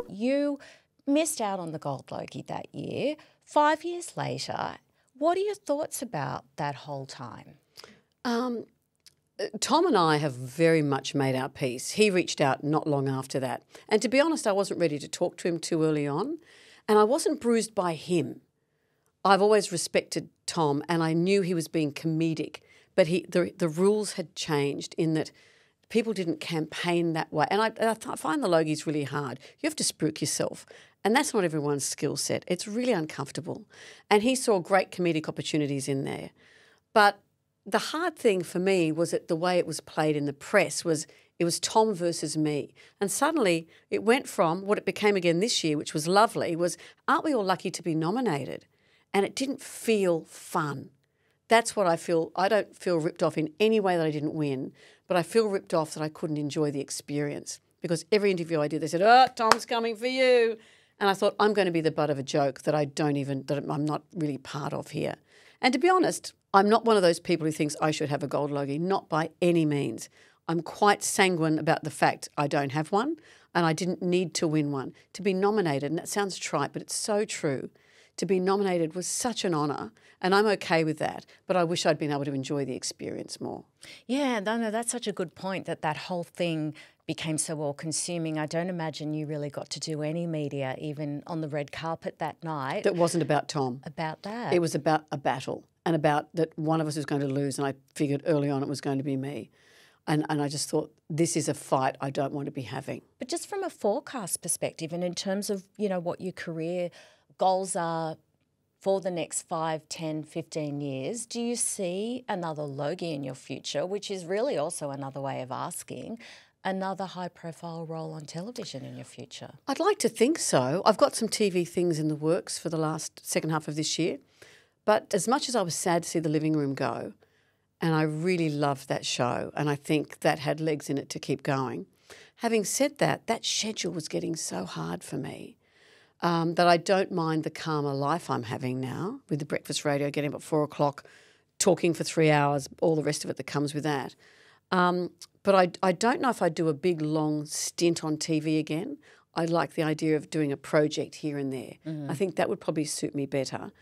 You missed out on the Gold Logie that year. 5 years later, what are your thoughts about that whole time? Tom and I have very much made our peace. He reached out not long after that. And to be honest, I wasn't ready to talk to him too early on. And I wasn't bruised by him. I've always respected Tom and I knew he was being comedic. But the rules had changed in that people didn't campaign that way. And I find the Logies really hard. You have to spruik yourself. And that's not everyone's skill set. It's really uncomfortable. And he saw great comedic opportunities in there. But the hard thing for me was that the way it was played in the press was it was Tom versus me. And suddenly it went from what it became again this year, which was lovely, was aren't we all lucky to be nominated? And it didn't feel fun. That's what I feel. I don't feel ripped off in any way that I didn't win, but I feel ripped off that I couldn't enjoy the experience. Because every interview I did, they said, "Oh, Tom's coming for you." And I thought, I'm going to be the butt of a joke that I'm not really part of here. And to be honest, I'm not one of those people who thinks I should have a Gold Logie, not by any means. I'm quite sanguine about the fact I don't have one and I didn't need to win one. To be nominated, and that sounds trite, but it's so true, to be nominated was such an honour and I'm okay with that, but I wish I'd been able to enjoy the experience more. Yeah, no, that's such a good point that whole thing became so all-consuming. I don't imagine you really got to do any media even on the red carpet that night. That wasn't about Tom. About that. It was about a battle and about that one of us was going to lose and I figured early on it was going to be me. And I just thought, this is a fight I don't want to be having. But just from a forecast perspective and in terms of, what your career goals are for the next 5, 10, 15 years, do you see another Logie in your future, which is really also another way of asking, another high-profile role on television in your future? I'd like to think so. I've got some TV things in the works for the second half of this year. But as much as I was sad to see The Living Room go, and I really loved that show, and I think that had legs in it to keep going, having said that, that schedule was getting so hard for me that I don't mind the calmer life I'm having now with the breakfast radio, getting up at 4 o'clock, talking for 3 hours, all the rest of it that comes with that. But I don't know if I'd do a big, long stint on TV again. I like the idea of doing a project here and there. I think that would probably suit me better.